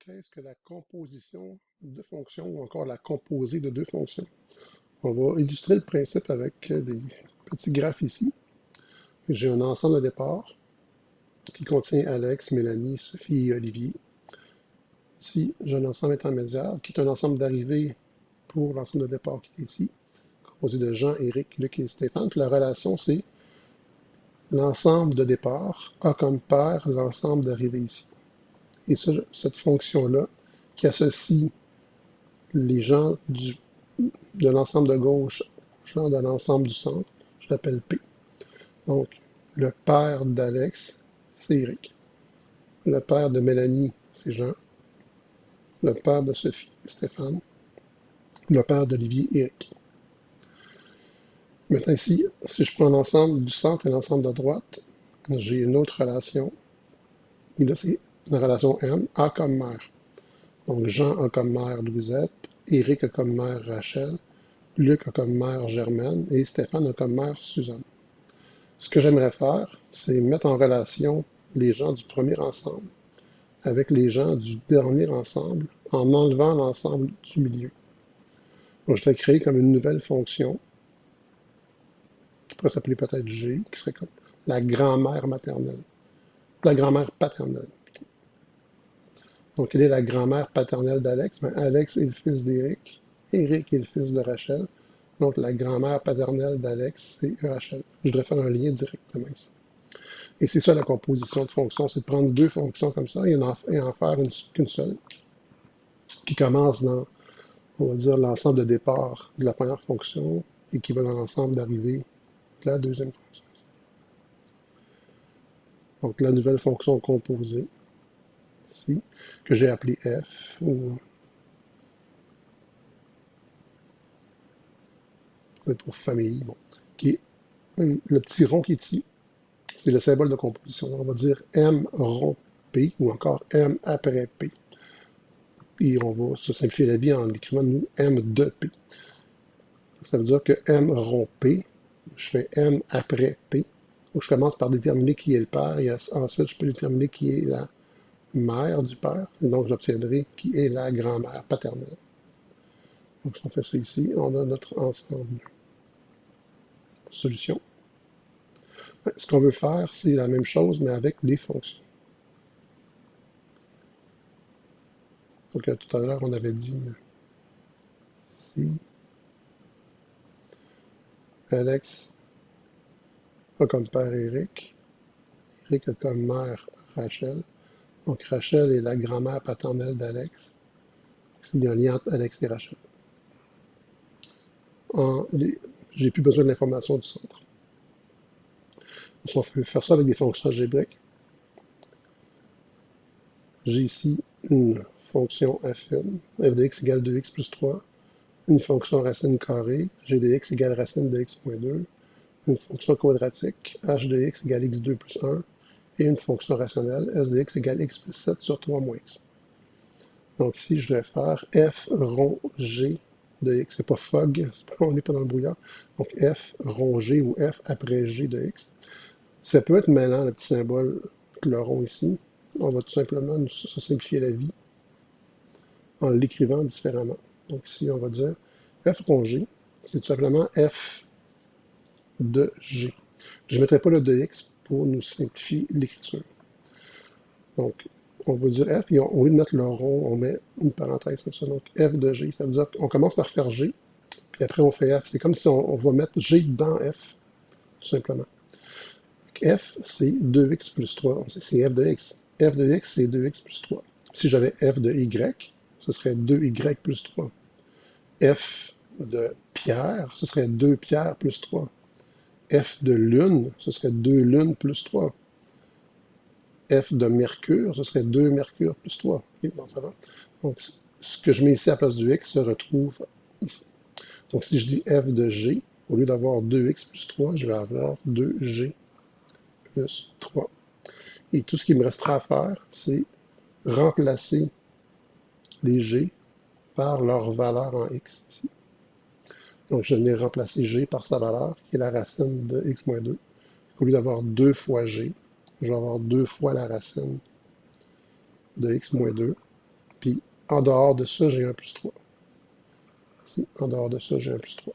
qu'est-ce que la composition de fonctions ou encore la composée de deux fonctions? On va illustrer le principe avec des petits graphes ici. J'ai un ensemble de départ qui contient Alex, Mélanie, Sophie et Olivier. Ici, j'ai un ensemble intermédiaire qui est un ensemble d'arrivées pour l'ensemble de départ qui est ici, composé de Jean, Éric, Luc et Stéphane. Puis la relation, c'est l'ensemble de départ a comme paire l'ensemble d'arrivées ici. Et ça, cette fonction-là, qui associe les gens de l'ensemble de gauche, gens de l'ensemble du centre, je l'appelle P. Donc, le père d'Alex, c'est Eric. Le père de Mélanie, c'est Jean. Le père de Sophie, Stéphane. Le père d'Olivier, Eric. Maintenant ici, si je prends l'ensemble du centre et l'ensemble de droite, j'ai une autre relation. Et là, c'est la relation M, A comme mère. Donc, Jean a comme mère Louisette, Éric a comme mère Rachel, Luc a comme mère Germaine et Stéphane a comme mère Suzanne. Ce que j'aimerais faire, c'est mettre en relation les gens du premier ensemble avec les gens du dernier ensemble en enlevant l'ensemble du milieu. Donc, je vais créer comme une nouvelle fonction qui pourrait s'appeler peut-être G, qui serait comme la grand-mère maternelle. La grand-mère paternelle. Donc, quelle est la grand-mère paternelle d'Alex? Ben, Alex est le fils d'Éric. Éric est le fils de Rachel. Donc, la grand-mère paternelle d'Alex, c'est Rachel. Je devrais faire un lien directement ici. Et c'est ça la composition de fonctions, c'est de prendre deux fonctions comme ça et en faire qu'une seule, qui commence dans, on va dire, l'ensemble de départ de la première fonction et qui va dans l'ensemble d'arrivée de la deuxième fonction. Donc, la nouvelle fonction composée, ici, que j'ai appelée F, ou peut-être pour famille, bon, qui est le petit rond qui est ici, c'est le symbole de composition. On va dire M rond P ou encore M après P. Et on va se simplifier la vie en l'écrivant nous M de P. Ça veut dire que M rond P, je fais M après P, où je commence par déterminer qui est le père et ensuite je peux déterminer qui est la mère du père. Et donc j'obtiendrai qui est la grand-mère paternelle. Donc si on fait ça ici, on a notre ensemble solution. Ce qu'on veut faire, c'est la même chose, mais avec des fonctions. Donc tout à l'heure, on avait dit ici, Alex a comme père Éric, Éric a comme mère Rachel. Donc Rachel est la grand-mère paternelle d'Alex. Il y a un lien entre Alex et Rachel. J'ai plus besoin de l'information du centre. Si on veut faire ça avec des fonctions algébriques, j'ai ici une fonction f1, f de x égale 2x plus 3, une fonction racine carrée, g de x égale racine de x moins 2, une fonction quadratique, h de x égale x2 plus 1, et une fonction rationnelle, s de x égale x plus 7 sur 3 moins x. Donc ici, je vais faire f rond g de x. C'est pas fog, on n'est pas dans le brouillard. Donc f rond g ou f après g de x. Ça peut être mêlant, le petit symbole, le rond ici. On va tout simplement se simplifier la vie en l'écrivant différemment. Donc ici, on va dire f rond g, c'est tout simplement f de g. Je ne mettrai pas le de x pour nous simplifier l'écriture. Donc, on va dire f, et au lieu de mettre le rond, on met une parenthèse comme ça. Donc, f de g, ça veut dire qu'on commence par faire g, puis après on fait f. C'est comme si on va mettre g dans f, tout simplement. Donc, f, c'est 2x plus 3. C'est f de x. F de x, c'est 2x plus 3. Si j'avais f de y, ce serait 2y plus 3. F de Pierre, ce serait 2 Pierre plus 3. F de lune, ce serait 2 lunes plus 3. F de Mercure, ce serait 2 Mercure plus 3. Okay, bon, ça va. Donc, ce que je mets ici à la place du x se retrouve ici. Donc, si je dis f de g, au lieu d'avoir 2x plus 3, je vais avoir 2g plus 3. Et tout ce qui me restera à faire, c'est remplacer les g par leur valeur en x ici. Donc, je venais remplacer g par sa valeur, qui est la racine de x moins 2. Au lieu d'avoir 2 fois g, je vais avoir 2 fois la racine de x moins 2 Puis, en dehors de ça, j'ai 1 plus 3. Ici, en dehors de ça, j'ai 1 plus 3.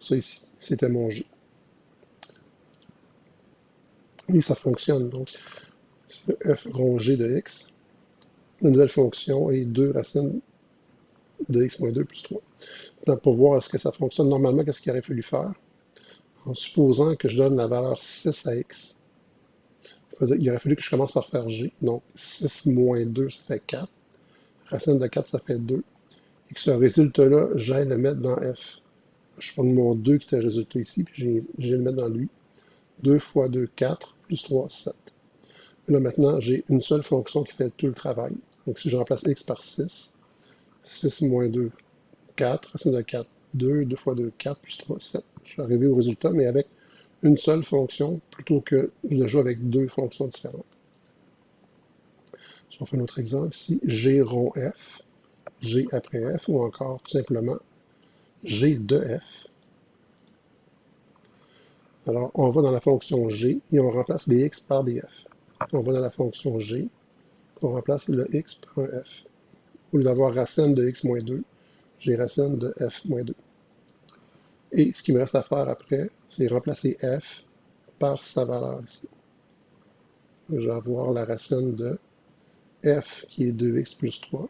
Ça ici, c'était mon G. Et ça fonctionne. Donc, c'est f rond G de x. La nouvelle fonction est 2 racines de x moins 2 plus 3. Donc, pour voir est-ce que ça fonctionne normalement, qu'est-ce qu'il aurait fallu faire? En supposant que je donne la valeur 6 à x, il aurait fallu que je commence par faire g. Donc, 6 moins 2, ça fait 4. Racine de 4, ça fait 2. Et que ce résultat-là, j'aille le mettre dans f. Je prends mon 2 qui était le résultat ici, puis j'ai le mettre dans lui. 2 fois 2, 4, plus 3, 7. Là, maintenant, j'ai une seule fonction qui fait tout le travail. Donc, si je remplace x par 6, 6 moins 2, 4, racine de 4, 2, 2 fois 2, 4, plus 3, 7. Je vais arriver au résultat, mais avec une seule fonction, plutôt que de jouer avec deux fonctions différentes. Si on fait un autre exemple, ici, g rond f, g après f, ou encore tout simplement g de f. Alors, on va dans la fonction g et on remplace les x par des f. On va dans la fonction g, on remplace le x par un f. Au lieu d'avoir racine de x moins 2, j'ai racine de f moins 2. Et ce qui me reste à faire après, c'est remplacer f par sa valeur ici. Je vais avoir la racine de f qui est 2x plus 3.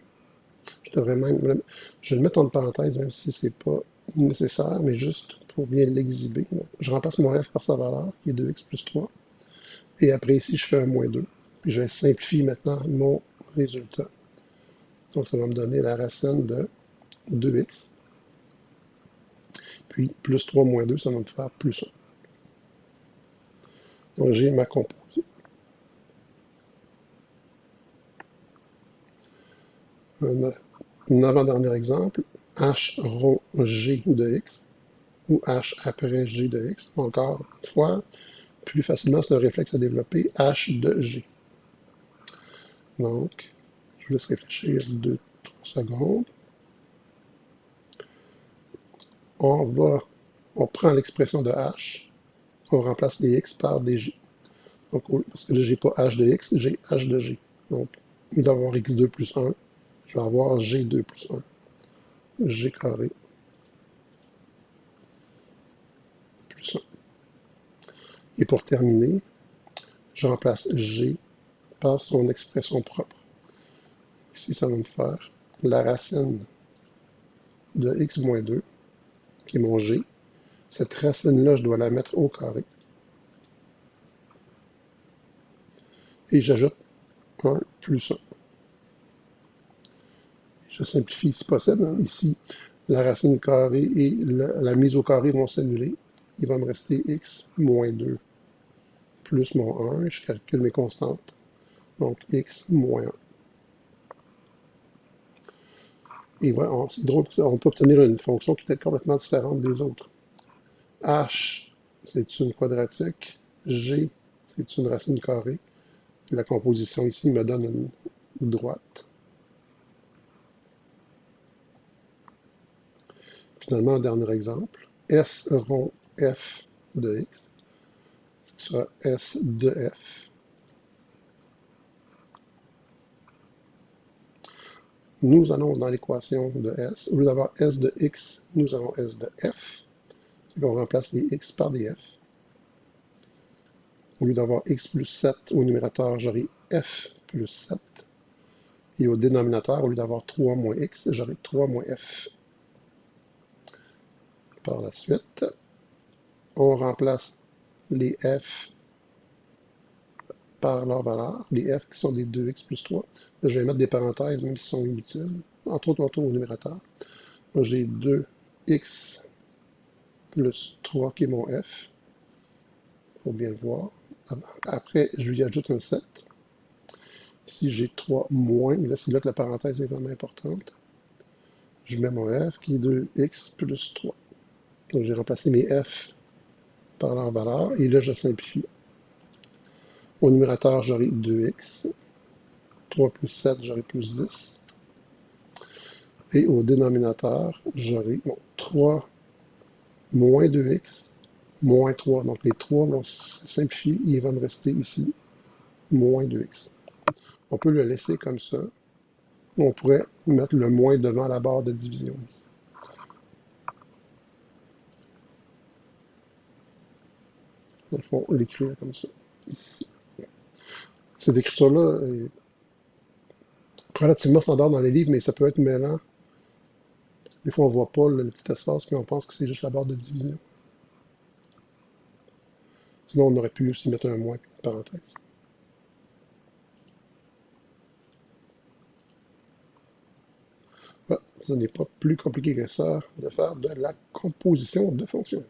Je vais le mettre entre parenthèses, même si ce n'est pas nécessaire, mais juste pour bien l'exhiber. Je remplace mon f par sa valeur, qui est 2x plus 3. Et après, ici, je fais un moins 2. Puis je vais simplifier maintenant mon résultat. Donc, ça va me donner la racine de 2x. Puis, plus 3 moins 2, ça va me faire plus 1. Donc, j'ai ma composée. Un avant-dernier exemple, h rond g de x, ou h après g de x. Encore une fois, plus facilement, c'est un réflexe à développer, h de g. Donc, je vous laisse réfléchir 2-3 secondes. On prend l'expression de h, on remplace les x par des g. Donc, parce que là, j'ai pas h de x, j'ai h de g. Donc, au lieu d'avoir x2 plus 1, je vais avoir g2 plus 1. G carré plus 1. Et pour terminer, je remplace g par son expression propre. Ici, ça va me faire la racine de x moins 2, qui est mon g. Cette racine-là, je dois la mettre au carré. Et j'ajoute 1 plus 1. Je simplifie si possible. Ici, la racine carrée et la mise au carré vont s'annuler. Il va me rester x moins 2 plus mon 1. Je calcule mes constantes. Donc, x moins 1. Et voilà, c'est drôle, on peut obtenir une fonction qui est complètement différente des autres. H, c'est une quadratique. G, c'est une racine carrée. La composition ici me donne une droite. Finalement, un dernier exemple. S rond f de x, ce sera S de f. Nous allons dans l'équation de S. Au lieu d'avoir S de x, nous avons S de f. On remplace les x par des f. Au lieu d'avoir x plus 7 au numérateur, j'aurai f plus 7. Et au dénominateur, au lieu d'avoir 3 moins x, j'aurai 3 moins f. Par la suite, on remplace les f par leur valeur, les f qui sont des 2x plus 3. Là, je vais mettre des parenthèses, même s'ils sont inutiles, entre autres au numérateur. J'ai 2x plus 3 qui est mon f. Il faut bien le voir. Après, je lui ajoute un 7. Ici, j'ai 3 moins, et là, c'est là que la parenthèse est vraiment importante. Je mets mon f qui est 2x plus 3. Donc, j'ai remplacé mes f par leur valeur, et là, je simplifie. Au numérateur, j'aurai 2x. 3 plus 7, j'aurai plus 10. Et au dénominateur, j'aurai 3 moins 2x, moins 3. Donc, les 3 vont simplifier, et il va me rester ici moins 2x. On peut le laisser comme ça. On pourrait mettre le moins devant la barre de division. Dans le fond, l'écrire comme ça, ici. Cette écriture-là est relativement standard dans les livres, mais ça peut être mêlant. Des fois, on ne voit pas le petit espace, puis on pense que c'est juste la barre de division. Sinon, on aurait pu aussi mettre un moins, puis une parenthèse. Voilà, ce n'est pas plus compliqué que ça de faire de la composition de fonctions.